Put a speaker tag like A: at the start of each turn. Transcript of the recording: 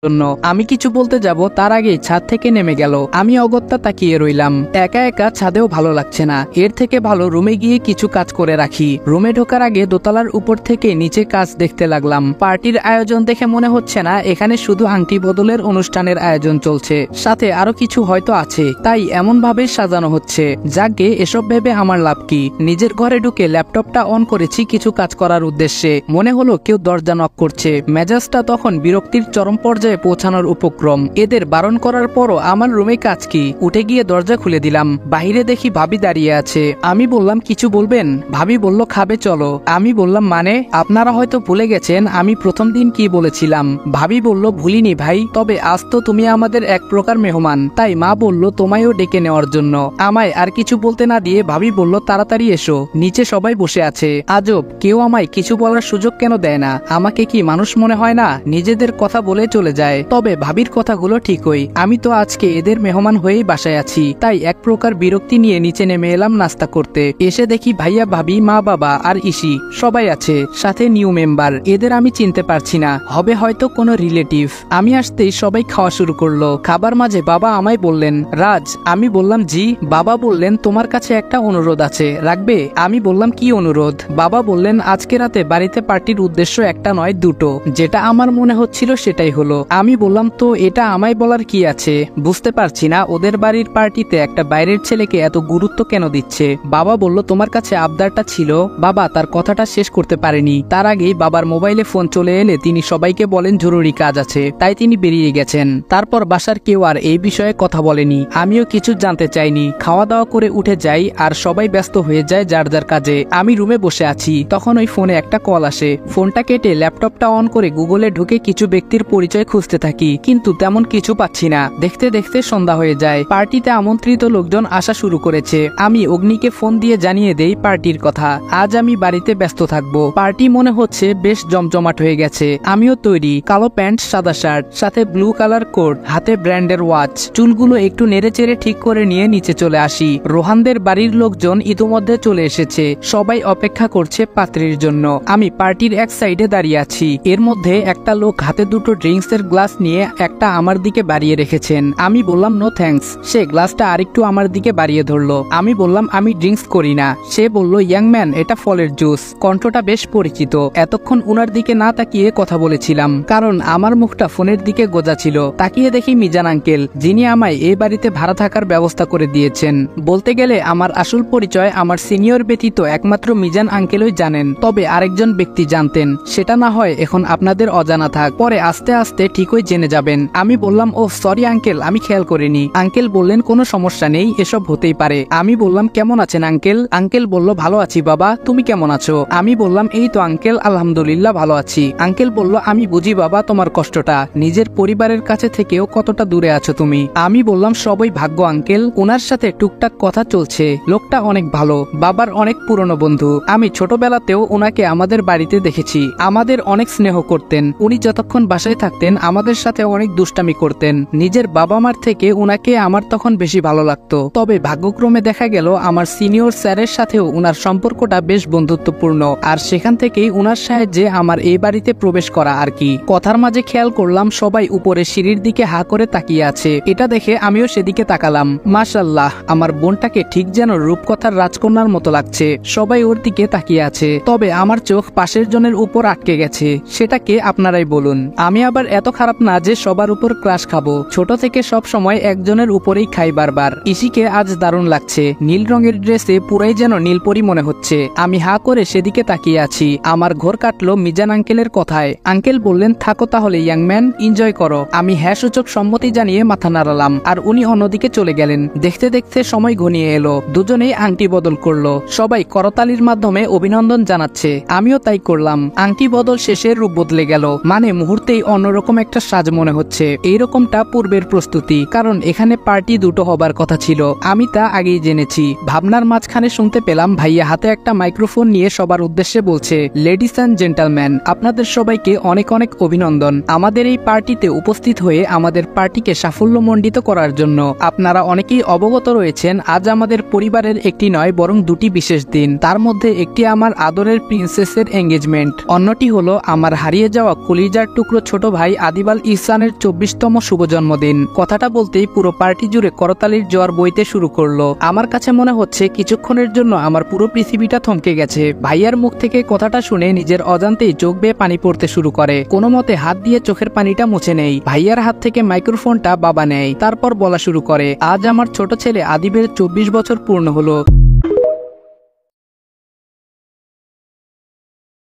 A: জন্য আমি কিছু বলতে যাব তার আগেই ছাদ থেকে নেমে গেল। আমি অগত্যা তাকিয়ে রইলাম। একা একা ছাদেও ভালো লাগছে না, এর থেকে ভালো রুমে গিয়ে কিছু কাজ করে রাখি। রুমে ঢোকার আগে দোতলার উপর থেকে নিচে কাজ দেখতে লাগলাম। পার্টির আয়োজন দেখে মনে হচ্ছে না এখানে শুধু আংটি বদলের অনুষ্ঠানের আয়োজন চলছে, সাথে আরো কিছু হয়তো আছে, তাই এমন ভাবে সাজানো হচ্ছে। যাকে এসব ভেবে আমার লাভ কি। নিজের ঘরে ঢুকে ল্যাপটপটা অন করেছি কিছু কাজ করার উদ্দেশ্যে। মনে হলো কেউ দরজা নক করছে। মেজাজটা তখন বিরক্তির চরম পর্যায়ে পৌঁছানোর উপক্রম। এদের বারণ করার পরও আমার রুমে কাজ কি। উঠে গিয়ে দরজা খুলে দিলাম। বাহিরে দেখি ভাবি দাঁড়িয়ে আছে। আমি বললাম কিছু বলবেন? ভাবি বলল খাবে চলো। আমি বললাম মানে? আপনারা হয়তো ভুলে গেছেন আমি প্রথম দিন কি বলেছিলাম। ভাবি বলল ভুলিনি ভাই, তবে আজ তো তুমি আমাদের এক প্রকার মেহমান, তাই মা বলল তোমায়ও ডেকে নেওয়ার জন্য। আমায় আর কিছু বলতে না দিয়ে ভাবি বলল তাড়াতাড়ি এসো, নিচে সবাই বসে আছে। আজব, কেউ আমায় কিছু বলার সুযোগ কেন দেয় না? আমাকে কি মানুষ মনে হয় না? নিজেদের কথা বলে চলে যায়। তবে ভাবির কথাগুলো ঠিকই, আমি তো আজকে এদের মেহমান হয়েই বাসায় আছি, তাই এক প্রকার বিরক্তি নিয়ে নিচে নেমে এলাম নাস্তা করতে। এসে দেখি ভাইয়া ভাবি মা বাবা আর ইসি সবাই আছে, সাথে নিউ মেম্বার। এদের আমি চিনতে পারছি না, হবে হয়তো কোনো রিলেটিভ। আমি আসতেই সবাই খাওয়া শুরু করলো। খাবার মাঝে বাবা আমায় বললেন রাজ। আমি বললাম জি। বাবা বললেন তোমার কাছে একটা অনুরোধ আছে, রাখবে? আমি বললাম কি অনুরোধ? বাবা বললেন আজকে রাতে বাড়িতে পার্টির উদ্দেশ্য একটা নয় দুটো, যেটা আমার মনে হচ্ছিল সেটাই হলো। আমি বললাম তো এটা আমায় বলার কি আছে? বুঝতে পারছি না ওদের বাড়ির পার্টিতে একটা বাইরের ছেলেকে এত গুরুত্ব কেন দিচ্ছে। বাবা বলল তোমার কাছে আবদারটা ছিল। বাবা তার কথাটা শেষ করতে পারেনি, তার আগেই বাবার মোবাইলে ফোন চলে এলে তিনি সবাইকে বলেন জরুরি কাজ আছে, তাই তিনি বেরিয়ে গেছেন। তারপর বাসার কেউ আর এই বিষয়ে কথা বলেনি, আমিও কিছু জানতে চাইনি। খাওয়া দাওয়া করে উঠে যাই আর সবাই ব্যস্ত হয়ে যায় যার যার কাজে। আমি রুমে বসে আছি, তখন ওই ফোনে একটা কল আসে। ফোনটা কেটে ল্যাপটপটা অন করে গুগলে ঢুকে কিছু ব্যক্তির পরিচয় খুঁজতে থাকি, কিন্তু তেমন কিছু পাচ্ছি না। দেখতে দেখতে সন্ধ্যা হয়ে যায়। পার্টিতে আমন্ত্রিত লোকজন আসা শুরু করেছে। আমি অগ্নিকে ফোন দিয়ে জানিয়ে দেই পার্টির কথা। আজ আমি বাড়িতে ব্যস্ত থাকবো। পার্টি মনে হচ্ছে বেশ জমজমাট হয়ে গেছে। আমিও তৈরি, কালো প্যান্ট সাদা শার্ট, সাথে ব্লু কালার কোট, হাতে ব্র্যান্ডের ওয়াচ। চুলগুলো একটু নেড়ে চেড়ে ঠিক করে নিয়ে নিচে চলে আসি। রোহানদের বাড়ির লোকজন ইতোমধ্যে চলে এসেছে, সবাই অপেক্ষা করছে পাত্রীর জন্য। আমি পার্টির এক সাইডে দাঁড়িয়ে আছি। এর মধ্যে একটা লোক হাতে দুটো ড্রিঙ্কস এর গ্লাস নিয়ে একটা আমার দিকে বাড়িয়ে রেখেছেন। আমি বললাম নো থ্যাঙ্কস। সে গ্লাসটা আরেকটু আমার দিকে বাড়িয়ে ধরলো। আমি বললাম আমি ড্রিঙ্কস করি না। সে বলল ইয়াং ম্যান এটা ফলের জুস। কণ্ঠটা বেশ পরিচিত। এতক্ষণ উনার দিকে না তাকিয়ে কথা বলেছিলাম, কারণ আমার মুখটা ফোনের দিকে গোজা ছিল। তাকিয়ে দেখি মিজান আঙ্কেল, যিনি আমায় এই বাড়িতে ভাড়া থাকার ব্যবস্থা করে দিয়েছেন। বলতে গেলে আমার আসল পরিচয় আমার সিনিয়র ব্যতীত একমাত্র মিজান আঙ্কেলই জানেন, তবে আরেকজন ব্যক্তি জানতেন। সেটা না হয় এখন আপনাদের অজানা থাক, পরে আস্তে আস্তে ঠিকই জেনে যাবেন। আমি বললাম ও সরি আঙ্কেল, আমি খেয়াল করিনি। আঙ্কেল বললেন কোনো সমস্যা নেই, এসব হতেই পারে। আমি বললাম কেমন আছেন আঙ্কেল? আঙ্কেল বলল ভালো আছি বাবা, তুমি কেমন আছো? আমি বললাম এই তো আঙ্কেল আলহামদুলিল্লাহ ভালো আছি। আঙ্কেল বলল আমি বুঝি বাবা তোমার কষ্টটা, নিজের পরিবারের কাছে থেকেও কতটা দূরে আছো তুমি। আমি বললাম সবই ভাগ্য আঙ্কেল, ওনার সাথে টুকটাক কথা চলছে। লোকটা অনেক ভালো, বাবার অনেক পুরনো বন্ধু। আমি ছোটবেলাতেও ওনাকে আমাদের বাড়িতে দেখেছি। আমাদের অনেক স্নেহ করতেন। উনি যতক্ষণ বাসায় থাকতেন আমাদের সাথে অনেক দুষ্টামি করতেন। নিজের বাবা মার থেকে উনাকে আমার তখন বেশি ভালো লাগতো। তবে ভাগ্যক্রমে দেখা গেল আমার সিনিয়র স্যারের সাথেও উনার সম্পর্কটা বেশ বন্ধুত্বপূর্ণ, আর সেখান থেকেই উনার সাহায্যে আমার এই বাড়িতে প্রবেশ করা আর কি। কথার মাঝে খেয়াল করলাম সবাই উপরে সিঁড়ির দিকে হা করে তাকিয়ে আছে। এটা দেখে আমিও সেদিকে তাকালাম। মাশাআল্লাহ, আমার বোনটাকে ঠিক যেন রূপকথার রাজকন্যার মতো লাগছে। সবাই ওর দিকে তাকিয়ে আছে, তবে আমার চোখ পাশের জনের উপর আটকে গেছে। সেটাকে আপনারাই বলুন। আমি আবার এত খারাপ না যে সবার উপর ক্রাশ খাবো। ছোট থেকে সব সময় একজনের উপরেই খাই বারবার। ইসিকে আজ দারুণ লাগছে, নীল রঙের ড্রেসে পুরাই যেন নীলপরি মনে হচ্ছে। আমি হা করে সেদিকে তাকিয়ে আছি। আমার ঘোর কাটলো মিজান আঙ্কেলের কথায়। আঙ্কেল বললেন থাকো তাহলে ইয়াং ম্যান, এনজয় করো। আমি হ্যাঁ সূচক সম্মতি জানিয়ে মাথা নাড়ালাম, আর উনি অন্যদিকে চলে গেলেন। দেখতে দেখতে সময় ঘনিয়ে এলো। দুজনেই আংটি বদল করলো। সবাই করতালির মাধ্যমে অভিনন্দন জানাচ্ছে, আমিও তাই করলাম। আংটি বদল শেষে রূপ বদলে গেল, মানে মুহূর্তেই অন্যরকম একটা সাজ মনে হচ্ছে। এইরকমটা পূর্বের প্রস্তুতি, কারণ এখানে পার্টি দুটো হবার কথা ছিল। আমি তা আগেই জেনেছি। ভাবনার মাঝখানে শুনতে পেলাম ভাইয়া হাতে একটা মাইক্রোফোন নিয়ে সবার উদ্দেশ্যে বলছে, লেডিস অ্যান্ড জেন্টলম্যান, আপনাদের সবাইকে অনেক অনেক অভিনন্দন আমাদের এই পার্টিতে উপস্থিত হয়ে আমাদের পার্টিকে সাফল্যমণ্ডিত করার জন্য। আপনারা অনেকেই অবগত রয়েছেন আজ আমাদের পরিবারের একটি নয় বরং দুটি বিশেষ দিন। তার মধ্যে একটি আমার আদরের প্রিন্সেসের এঙ্গেজমেন্ট, অন্যটি হলো আমার হারিয়ে যাওয়া কলিজার টুকরো ছোট ভাই আদিবাল ইহসানের 24তম শুভ জন্মদিন। কথাটা বলতেই পুরো পার্টি জুড়ে করতালির জোয়ার বইতে শুরু করলো। আমার কাছে মনে হচ্ছে কিছুক্ষণের জন্য আমার পুরো পৃথিবীটা থমকে গেছে। ভাইয়ার মুখ থেকে কথাটা শুনে নিজের অজান্তেই চোখ বেয়ে পানি পড়তে শুরু করে। কোনো মতে হাত দিয়ে চোখের পানিটা মুছে নেই। ভাইয়ার হাত থেকে মাইক্রোফোনটা বাবা নেয়, তারপর বলা শুরু করে, আজ আমার ছোট ছেলে আদিবের 24 বছর পূর্ণ হলো।